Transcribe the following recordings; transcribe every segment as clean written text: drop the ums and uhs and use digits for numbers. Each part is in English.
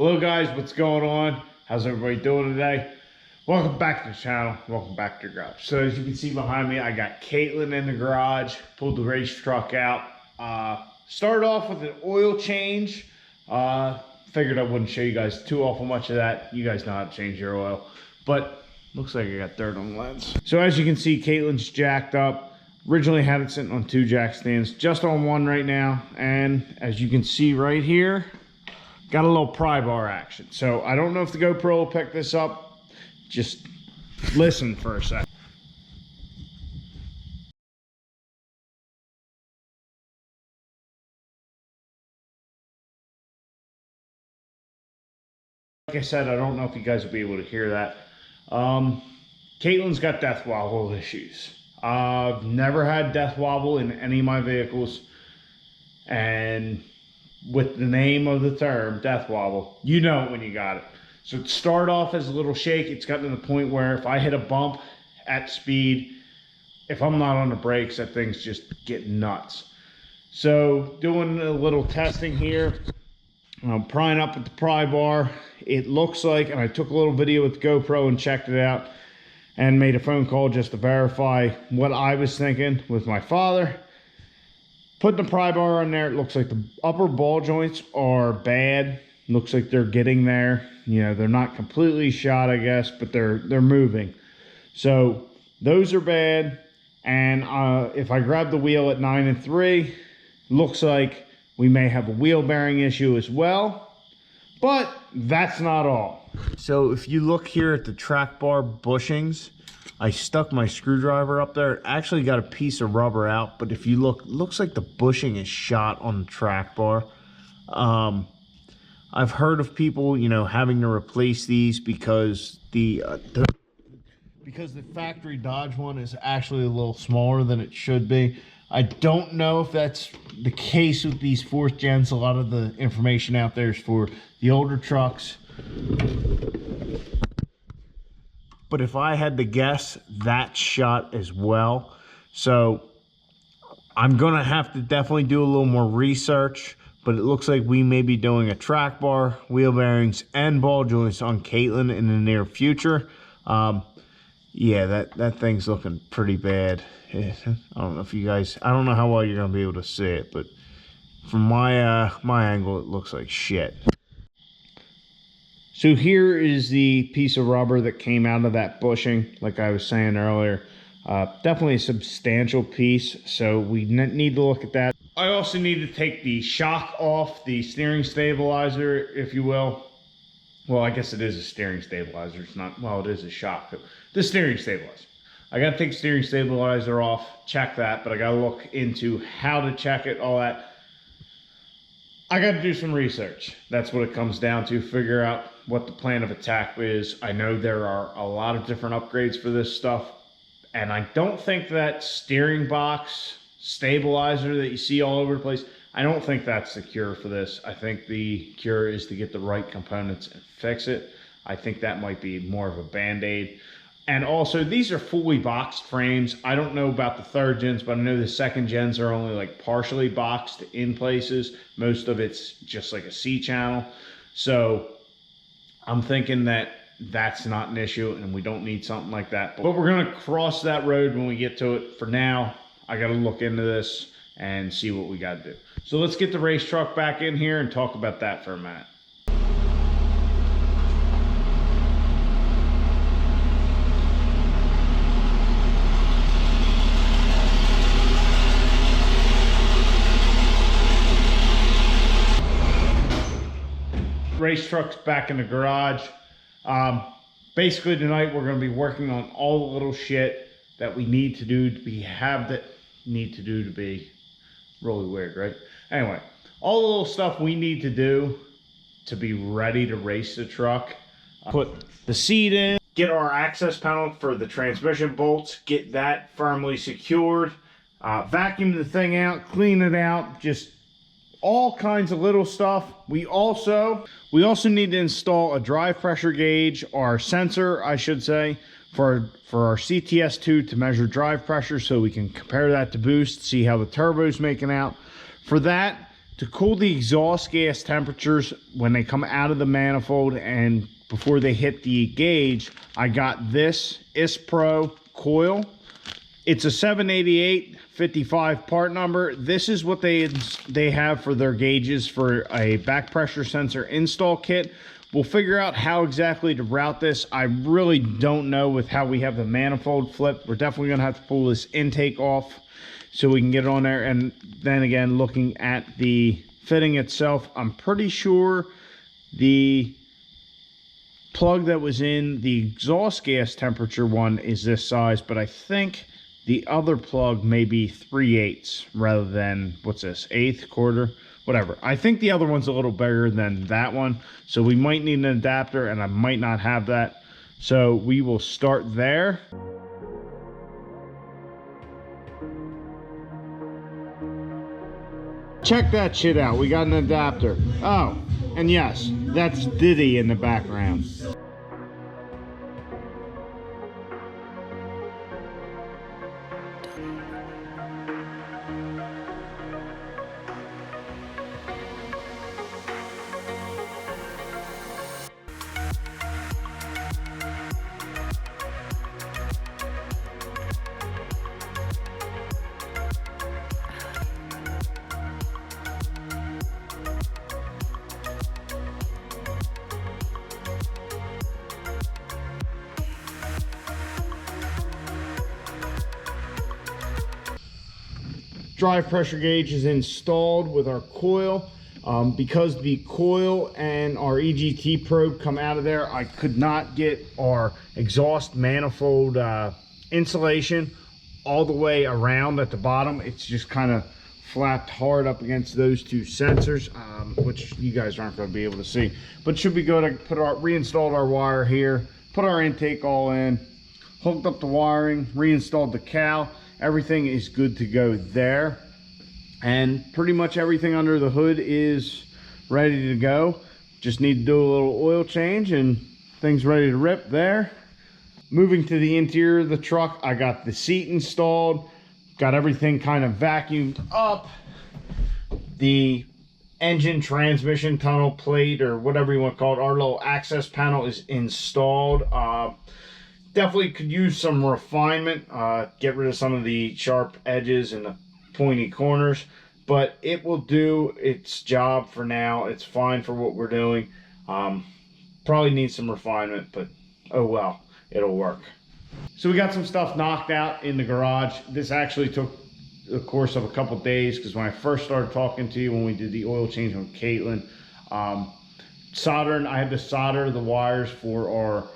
Hello guys, what's going on? How's everybody doing today? Welcome back to the channel. Welcome back to the garage. So as you can see behind me, I got Caitlin in the garage. Pulled the race truck out. Started off with an oil change. Figured I wouldn't show you guys too awful much of that. You guys know how to change your oil. But looks like I got dirt on the lens. So as you can see, Caitlin's jacked up. Originally had it sitting on 2 jack stands, just on 1 right now. And as you can see right here, got a little pry bar action. So I don't know if the GoPro will pick this up. Just listen for a second. Like I said, I don't know if you guys will be able to hear that. Caitlin's got death wobble issues. I've never had death wobble in any of my vehicles. And with the name of the term, death wobble, you know it when you got it. So it started off as a little shake. It's gotten to the point where if I hit a bump at speed, if I'm not on the brakes, that thing's just getting nuts. So doing a little testing here, I'm prying up with the pry bar. It looks like, and I took a little video with the GoPro and checked it out and made a phone call just to verify what I was thinking with my father. Putting the pry bar on there, it looks like the upper ball joints are bad. Looks like they're getting there. You know, they're not completely shot, I guess, but they're moving. So those are bad. And if I grab the wheel at 9 and 3, looks like we may have a wheel bearing issue as well. But that's not all. So if you look here at the track bar bushings, I stuck my screwdriver up there. It actually got a piece of rubber out, but if you look, it looks like the bushing is shot on the track bar. I've heard of people, you know, having to replace these because the factory Dodge one is actually a little smaller than it should be. I don't know if that's the case with these 4th gens. A lot of the information out there is for the older trucks. But if I had to guess, that's shot as well. So I'm going to have to definitely do a little more research. But it looks like we may be doing a track bar, wheel bearings, and ball joints on Caitlin in the near future. Yeah, that thing's looking pretty bad. I don't know if you guys, I don't know how well you're going to be able to see it, but from my angle, it looks like shit. So here is the piece of rubber that came out of that bushing, like I was saying earlier. Definitely a substantial piece, so we need to look at that. I also need to take the shock off the steering stabilizer, if you will. Well, I guess it is a steering stabilizer. It's not, well, it is a shock. The steering stabilizer. I got to take the steering stabilizer off, check that, but I got to look into how to check it, all that. I got to do some research. That's what it comes down to, figure out what the plan of attack is. I know there are a lot of different upgrades for this stuff, and I don't think that steering box stabilizer that you see all over the place, I don't think that's the cure for this. I think the cure is to get the right components and fix it. I think that might be more of a band-aid. And also, these are fully boxed frames. I don't know about the 3rd gens, but I know the 2nd gens are only like partially boxed in places. Most of it's just like a C channel. So I'm thinking that that's not an issue and we don't need something like that. But we're going to cross that road when we get to it. For now, I got to look into this and see what we got to do. So let's get the race truck back in here and talk about that for a minute. Race truck's back in the garage. Basically tonight we're going to be working on all the little shit that we need to do to be really weird, right? Anyway, all the little stuff we need to do to be ready to race the truck. Put the seat in, get our access panel for the transmission bolts, get that firmly secured, vacuum the thing out, clean it out, just all kinds of little stuff. We also need to install a drive pressure gauge, or sensor, I should say, for our CTS2 to measure drive pressure so we can compare that to boost, see how the turbo's making out. For that, To cool the exhaust gas temperatures when they come out of the manifold and before they hit the gauge, I got this ISPRO coil. It's a 78855 part number. This is what they have for their gauges for a back pressure sensor install kit. We'll figure out how exactly to route this. I really don't know with how we have the manifold flipped. We're definitely gonna have to pull this intake off so we can get it on there. And then again, looking at the fitting itself, I'm pretty sure the plug that was in the exhaust gas temperature one is this size, but I think the other plug may be 3/8 rather than, what's this, 1/8, quarter, whatever. I think the other one's a little bigger than that one, so we might need an adapter, and I might not have that. So we will start there. Check that shit out. We got an adapter. Oh, and yes, that's Diddy in the background. Drive pressure gauge is installed with our coil. Because the coil and our EGT probe come out of there, I could not get our exhaust manifold insulation all the way around at the bottom. It's just kind of flapped hard up against those two sensors, which you guys aren't going to be able to see. But should be good. I reinstalled our wire here, put our intake all in, hooked up the wiring, reinstalled the cowl. Everything is good to go there, and pretty much everything under the hood is ready to go. Just need to do a little oil change and things ready to rip there. Moving to the interior of the truck, I got the seat installed, got everything kind of vacuumed up. The engine transmission tunnel plate, or whatever you want to call it, our little access panel is installed. Definitely could use some refinement, get rid of some of the sharp edges and the pointy corners, but it will do its job for now. It's fine for what we're doing. Probably needs some refinement, but oh well, it'll work. So we got some stuff knocked out in the garage. This actually took the course of a couple days, because when I first started talking to you, when we did the oil change on Caitlin, soldering, I had to solder the wires for our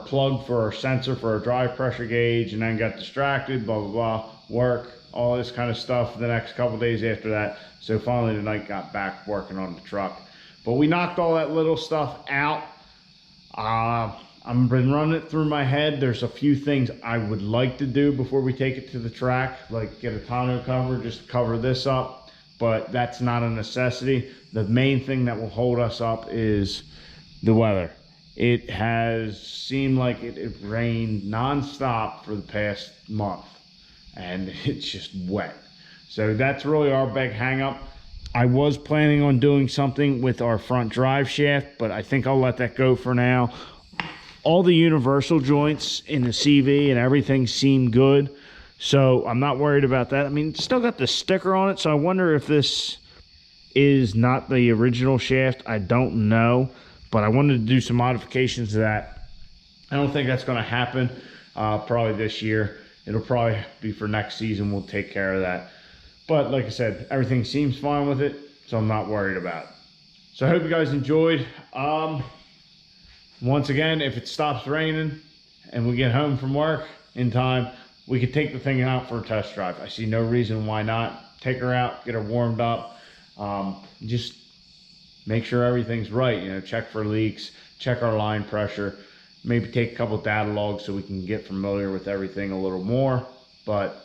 plug for our sensor for our drive pressure gauge, and then got distracted, blah blah blah, work, all this kind of stuff the next couple days after that. So finally tonight got back working on the truck, but we knocked all that little stuff out. I've been running it through my head. There's a few things I would like to do before we take it to the track, like get a tonneau cover just to cover this up, but that's not a necessity. The main thing that will hold us up is the weather. It has seemed like it rained non-stop for the past month, and it's just wet. So that's really our big hang-up. I was planning on doing something with our front drive shaft, but I think I'll let that go for now. All the universal joints in the CV and everything seem good, so I'm not worried about that. I mean, it's still got the sticker on it, so I wonder if this is not the original shaft. I don't know. But I wanted to do some modifications to that. I don't think that's going to happen probably this year. It'll probably be for next season. We'll take care of that. But like I said, everything seems fine with it, so I'm not worried about it. So I hope you guys enjoyed. Once again, if it stops raining and we get home from work in time, we could take the thing out for a test drive. I see no reason why not. Take her out, get her warmed up. Just make sure everything's right, you know, check for leaks, check our line pressure, maybe take a couple data logs so we can get familiar with everything a little more. But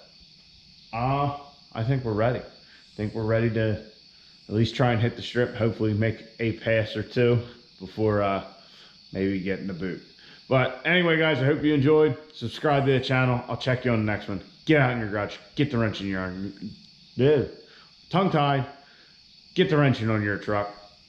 I think we're ready. I think we're ready to at least try and hit the strip, hopefully make a pass or two before maybe getting the boot. But anyway, guys, I hope you enjoyed. Subscribe to the channel. I'll check you on the next one. Get out in your garage, get the wrench in your arm. Tongue tied. get the wrenching on your truck.